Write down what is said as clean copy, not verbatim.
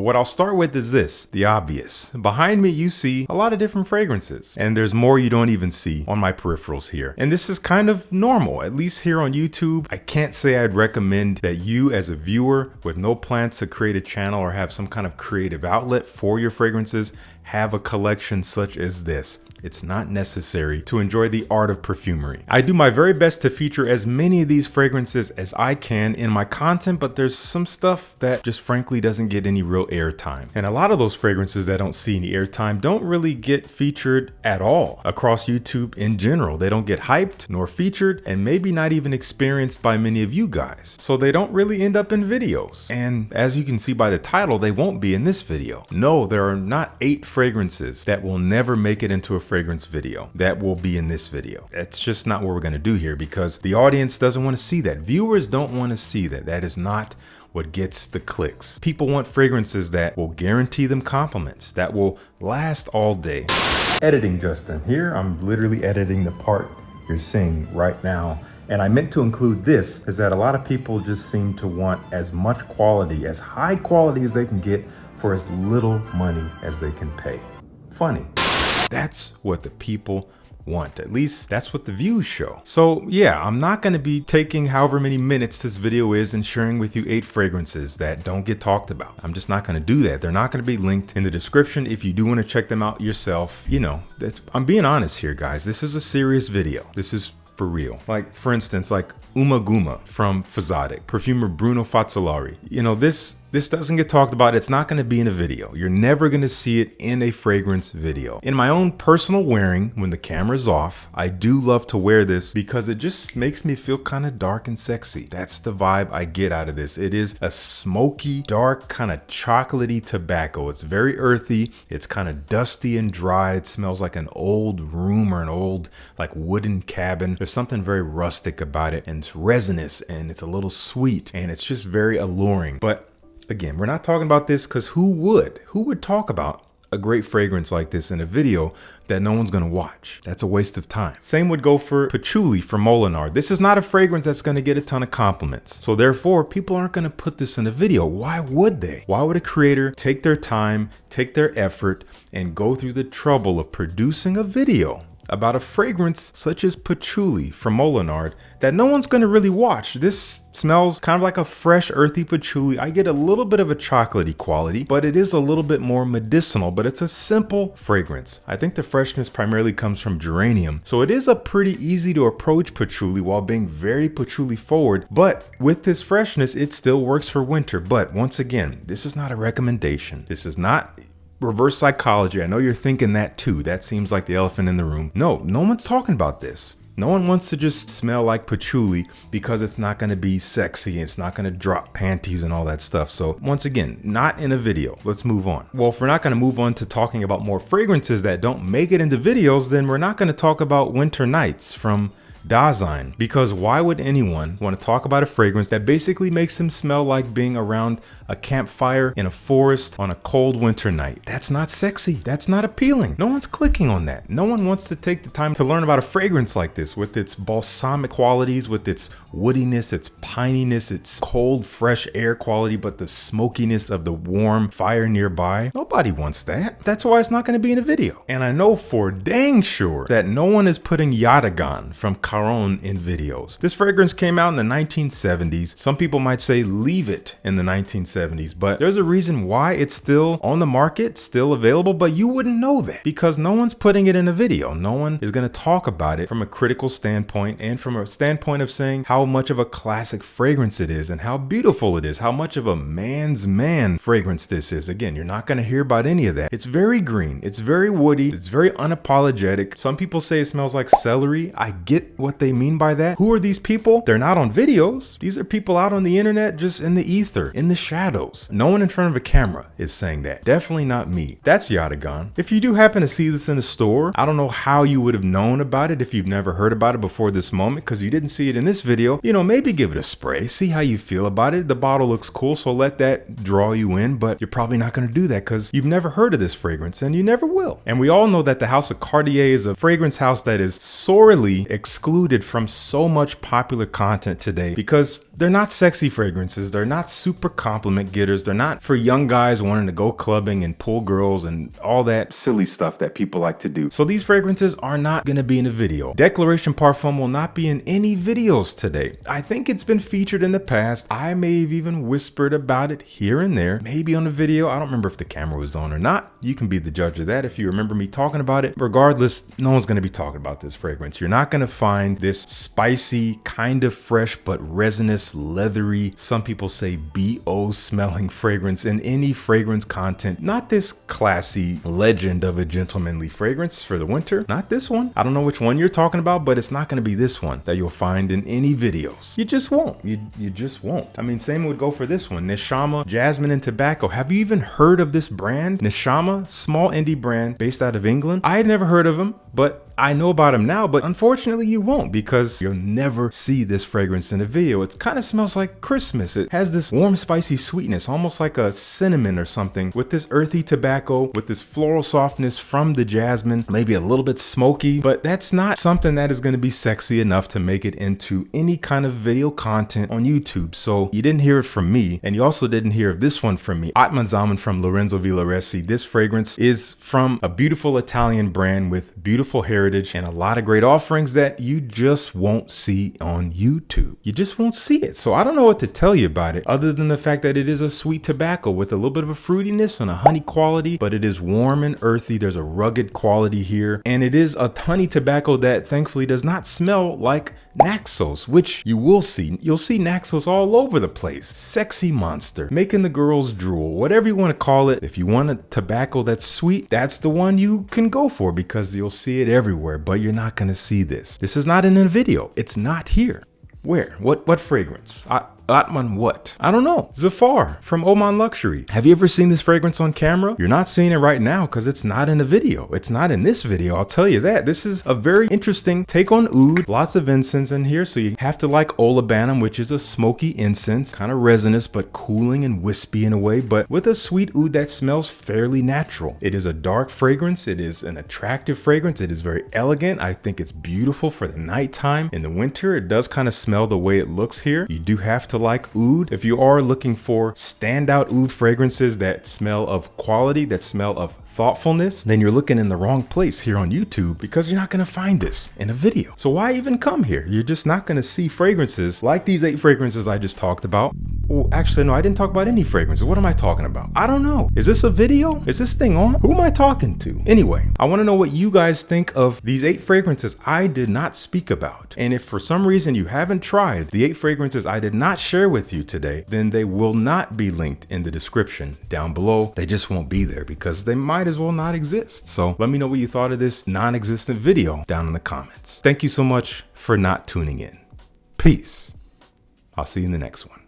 What I'll start with is this, the obvious. Behind me, you see a lot of different fragrances, and there's more you don't even see on my peripherals here. And this is kind of normal, at least here on YouTube. I can't say I'd recommend that you as a viewer with no plans to create a channel or have some kind of creative outlet for your fragrances have a collection such as this. It's not necessary to enjoy the art of perfumery. I do my very best to feature as many of these fragrances as I can in my content, but there's some stuff that just frankly doesn't get any real airtime. And a lot of those fragrances that don't see any airtime don't really get featured at all across YouTube in general. They don't get hyped nor featured, and maybe not even experienced by many of you guys. So they don't really end up in videos. And as you can see by the title, they won't be in this video. No, there are not 8 fragrances that will never make it into a fragrance video that will be in this video. That's just not what we're going to do here, because the audience doesn't want to see that. Viewers don't want to see that. That is not what gets the clicks. People want fragrances that will guarantee them compliments, that will last all day. Editing, Justin. Here I'm literally editing the part you're seeing right now. And I meant to include this because that a lot of people just seem to want as much quality, as high quality as they can get for as little money as they can pay. Funny. That's what the people want. At least that's what the views show. So yeah, I'm not going to be taking however many minutes this video is and sharing with you 8 fragrances that don't get talked about. I'm just not going to do that. They're not going to be linked in the description if you do want to check them out yourself. You know, I'm being honest here, guys. This is a serious video. This is for real. Like, for instance, like Ummagumma from Fzotic, perfumer Bruno Fazzolari. You know, this doesn't get talked about. It's not going to be in a video. You're never going to see it in a fragrance video. In my own personal wearing, when the camera's off, I do love to wear this because it just makes me feel kind of dark and sexy. That's the vibe I get out of this. It is a smoky, dark, kind of chocolatey tobacco. It's very earthy. It's kind of dusty and dry. It smells like an old room or an old like wooden cabin. There's something very rustic about it, and it's resinous, and it's a little sweet, and it's just very alluring. But again, we're not talking about this because who would talk about a great fragrance like this in a video that no one's going to watch? That's a waste of time. Same would go for Patchouli from Molinard. This is not a fragrance that's going to get a ton of compliments. So therefore, people aren't going to put this in a video. Why would they? Why would a creator take their time, take their effort, and go through the trouble of producing a video about a fragrance such as Patchouli from Molinard that no one's going to really watch? This smells kind of like a fresh, earthy patchouli. I get a little bit of a chocolatey quality, but it is a little bit more medicinal, but it's a simple fragrance. I think the freshness primarily comes from geranium. So it is a pretty easy to approach patchouli while being very patchouli forward, but with this freshness, it still works for winter. But once again, this is not a recommendation. This is not reverse psychology. I know you're thinking that too. That seems like the elephant in the room. No one's talking about this. No one wants to just smell like patchouli because it's not going to be sexy. It's not going to drop panties and all that stuff. So once again, not in a video. Let's move on. Well, if we're not going to move on to talking about more fragrances that don't make it into videos, then we're not going to talk about Winter Nights from Dasein, because why would anyone want to talk about a fragrance that basically makes them smell like being around a campfire in a forest on a cold winter night? That's not sexy. That's not appealing. No one's clicking on that. No one wants to take the time to learn about a fragrance like this with its balsamic qualities, with its woodiness, its pininess, its cold, fresh air quality, but the smokiness of the warm fire nearby. Nobody wants that. That's why it's not going to be in a video. And I know for dang sure that no one is putting Yatagan from Caron in videos. This fragrance came out in the 1970s. Some people might say leave it in the 1970s, but there's a reason why it's still on the market, still available, but you wouldn't know that because no one's putting it in a video. No one is going to talk about it from a critical standpoint and from a standpoint of saying how much of a classic fragrance it is and how beautiful it is, how much of a man's man fragrance this is. Again, you're not going to hear about any of that. It's very green. It's very woody. It's very unapologetic. Some people say it smells like celery. I get what they mean by that. Who are these people? They're not on videos. These are people out on the internet, just in the ether, in the shadows. No one in front of a camera is saying that. Definitely not me. That's Yatagan. If you do happen to see this in a store, I don't know how you would have known about it if you've never heard about it before this moment, because you didn't see it in this video. You know, maybe give it a spray, see how you feel about it. The bottle looks cool, so let that draw you in, but you're probably not going to do that because you've never heard of this fragrance and you never will. And we all know that the house of Cartier is a fragrance house that is sorely excluded from so much popular content today because They're not sexy fragrances. They're not super compliment getters. They're not for young guys wanting to go clubbing and pull girls and all that silly stuff that people like to do. So these fragrances are not going to be in a video. Déclaration Parfum will not be in any videos today. I think it's been featured in the past. I may have even whispered about it here and there, maybe on a video. I don't remember if the camera was on or not. You can be the judge of that if you remember me talking about it. Regardless, no one's going to be talking about this fragrance. You're not going to find this spicy, kind of fresh, but resinous, leathery, some people say BO smelling fragrance in any fragrance content. Not this classy legend of a gentlemanly fragrance for the winter. Not this one. I don't know which one you're talking about, but it's not going to be this one that you'll find in any videos. You just won't. You just won't. I mean, same would go for this one. Neshama, Jasmine and Tobacco. Have you even heard of this brand? Neshama, small indie brand based out of England. I had never heard of them, but I know about them now, but unfortunately you won't, because you'll never see this fragrance in a video. It kind of smells like Christmas. It has this warm, spicy sweetness, almost like a cinnamon or something, with this earthy tobacco, with this floral softness from the jasmine, maybe a little bit smoky, but that's not something that is going to be sexy enough to make it into any kind of video content on YouTube. So you didn't hear it from me, and you also didn't hear of this one from me. Atman Xaman from Lorenzo Villoresi. This fragrance is from a beautiful Italian brand with beautiful heritage and a lot of great offerings that you just won't see on YouTube. You just won't see it. So I don't know what to tell you about it, other than the fact that it is a sweet tobacco with a little bit of a fruitiness and a honey quality, but it is warm and earthy. There's a rugged quality here, and it is a honey tobacco that thankfully does not smell like Naxos, which you will see. You'll see Naxos all over the place. Sexy monster, making the girls drool, whatever you want to call it. If you want a tobacco that's sweet, that's the one you can go for, because you'll see it everywhere, but you're not going to see this. This is not in a video. It's not here. Where? What fragrance? Atman what? I don't know. Zafar from Oman Luxury. Have you ever seen this fragrance on camera? You're not seeing it right now because it's not in a video. It's not in this video, I'll tell you that. This is a very interesting take on oud. Lots of incense in here, so you have to like Olabanum, which is a smoky incense, kind of resinous but cooling and wispy in a way, but with a sweet oud that smells fairly natural. It is a dark fragrance. It is an attractive fragrance. It is very elegant. I think it's beautiful for the nighttime. In the winter, it does kind of smell the way it looks here. You do have to like oud. If you are looking for standout oud fragrances that smell of quality, that smell of thoughtfulness, then you're looking in the wrong place here on YouTube, because you're not going to find this in a video. So why even come here? You're just not going to see fragrances like these 8 fragrances I just talked about. Well, actually, no, I didn't talk about any fragrances. What am I talking about? I don't know. Is this a video? Is this thing on? Who am I talking to? Anyway, I want to know what you guys think of these 8 fragrances I did not speak about. And if for some reason you haven't tried the 8 fragrances I did not share with you today, then they will not be linked in the description down below. They just won't be there because they might as well not exist. So let me know what you thought of this non-existent video down in the comments. Thank you so much for not tuning in. Peace. I'll see you in the next one.